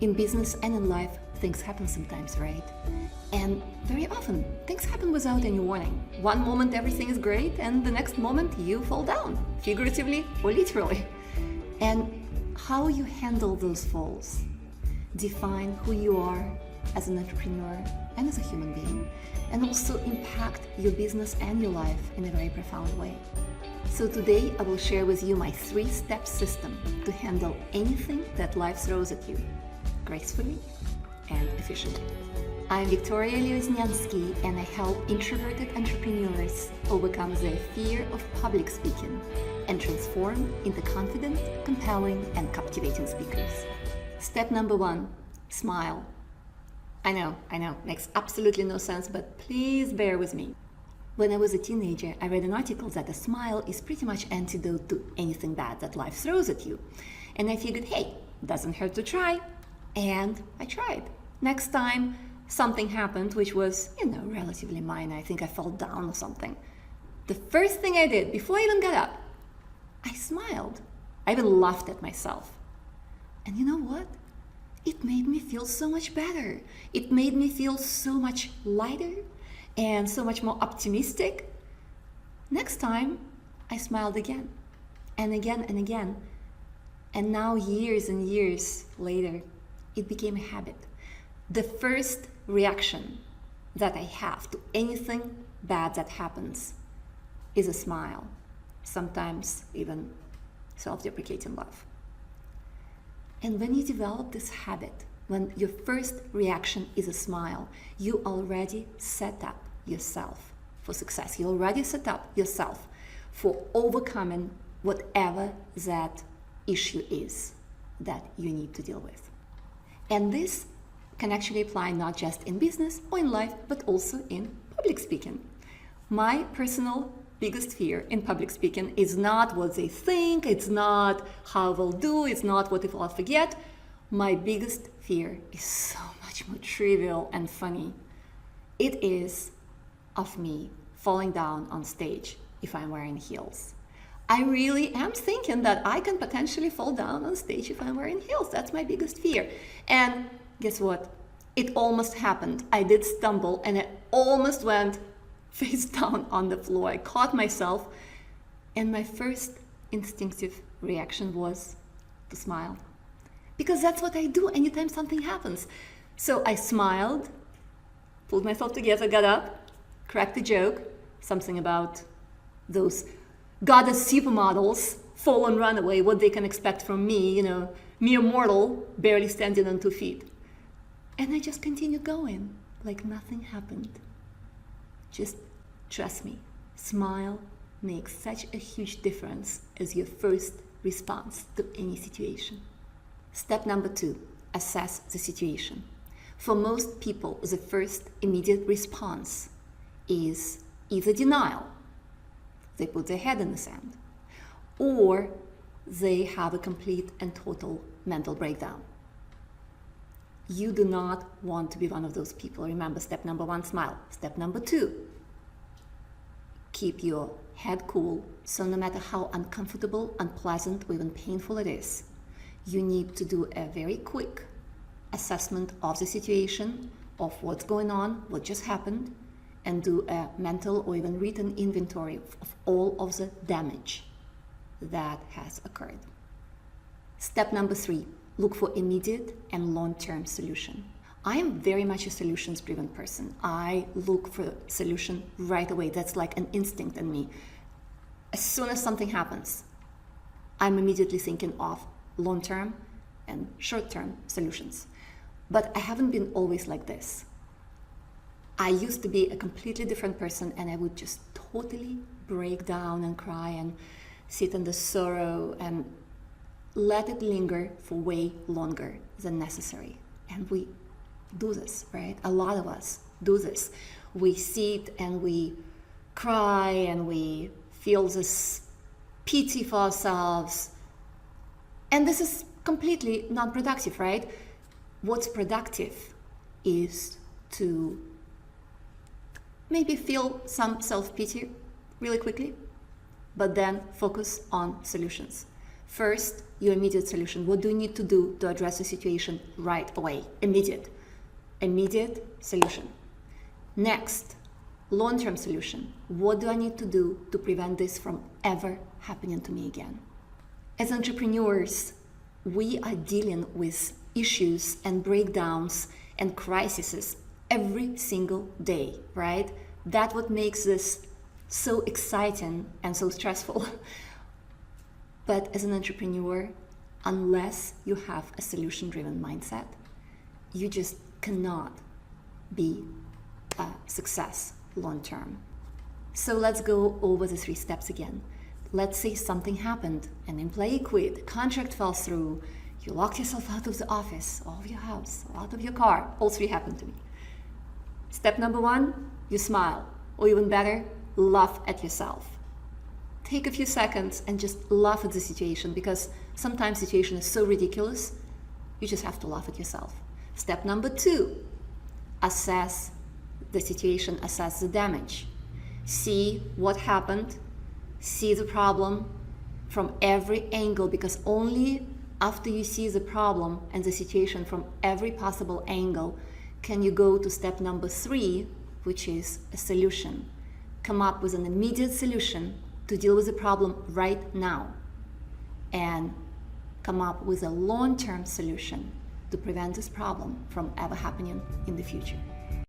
In business and in life, things happen sometimes, right? And very often, things happen without any warning. One moment everything is great, and the next moment you fall down, figuratively or literally. And how you handle those falls define who you are as an entrepreneur and as a human being, and also impact your business and your life in a very profound way. So today I will share with you my 3-step system to handle anything that life throws at you, gracefully and efficiently. I'm Lioznyansky, and I help introverted entrepreneurs overcome their fear of public speaking and transform into confident, compelling, and captivating speakers. Step number 1, smile. I know, makes absolutely no sense, but please bear with me. When I was a teenager, I read an article that a smile is pretty much antidote to anything bad that life throws at you. And I figured, hey, doesn't hurt to try. And I tried. Next time, something happened which was, relatively minor. I think I fell down or something. The first thing I did, before I even got up, I smiled. I even laughed at myself. And you know what? It made me feel so much better. It made me feel so much lighter and so much more optimistic. Next time, I smiled again and again and again. And now, years and years later, it became a habit. The first reaction that I have to anything bad that happens is a smile, sometimes even self-deprecating laugh. And when you develop this habit, when your first reaction is a smile, you already set up yourself for success. You already set up yourself for overcoming whatever that issue is that you need to deal with. And this can actually apply not just in business or in life, but also in public speaking. My personal biggest fear in public speaking is not what they think, it's not how they'll do, it's not what if I'll forget. My biggest fear is so much more trivial and funny. It is of me falling down on stage if I'm wearing heels. I really am thinking that I can potentially fall down on stage if I'm wearing heels. That's my biggest fear. And guess what? It almost happened. I did stumble and I almost went face down on the floor. I caught myself, and my first instinctive reaction was to smile. Because that's what I do anytime something happens. So I smiled, pulled myself together, got up, cracked a joke, something about those goddess supermodels, fall and run away, what they can expect from me, mere mortal, barely standing on 2 feet. And I just continued going, like nothing happened. Just trust me, smile makes such a huge difference as your first response to any situation. Step number 2, assess the situation. For most people, the first immediate response is either denial, they put their head in the sand, or they have a complete and total mental breakdown. You do not want to be one of those people. Remember, step number 1, smile. Step number 2, keep your head cool. So no matter how uncomfortable, unpleasant, or even painful it is, you need to do a very quick assessment of the situation, of what's going on, what just happened, and do a mental or even written inventory of all of the damage that has occurred. Step number 3, look for immediate and long-term solution. I am very much a solutions-driven person. I look for a solution right away. That's like an instinct in me. As soon as something happens, I'm immediately thinking of long-term and short-term solutions. But I haven't been always like this. I used to be a completely different person, and I would just totally break down and cry and sit in the sorrow and let it linger for way longer than necessary. And we do this, right? A lot of us do this. We sit and we cry and we feel this pity for ourselves. And this is completely non-productive, right? What's productive is to maybe feel some self-pity really quickly, but then focus on solutions. First, your immediate solution. What do you need to do to address the situation right away? Immediate solution. Next, long-term solution. What do I need to do to prevent this from ever happening to me again? As entrepreneurs, we are dealing with issues and breakdowns and crises every single day, right? That's what makes this so exciting and so stressful. But as an entrepreneur, unless you have a solution-driven mindset, you just cannot be a success long-term. So let's go over the 3 steps again. Let's say something happened, an employee quit, contract fell through, you locked yourself out of the office, or of your house, or out of your car. All 3 happened to me. Step number 1, you smile, or even better, laugh at yourself. Take a few seconds and just laugh at the situation, because sometimes the situation is so ridiculous, you just have to laugh at yourself. Step number 2, assess the situation, assess the damage. See what happened, see the problem from every angle, because only after you see the problem and the situation from every possible angle can you go to step number 3, which is a solution. Come up with an immediate solution to deal with the problem right now, and come up with a long-term solution to prevent this problem from ever happening in the future.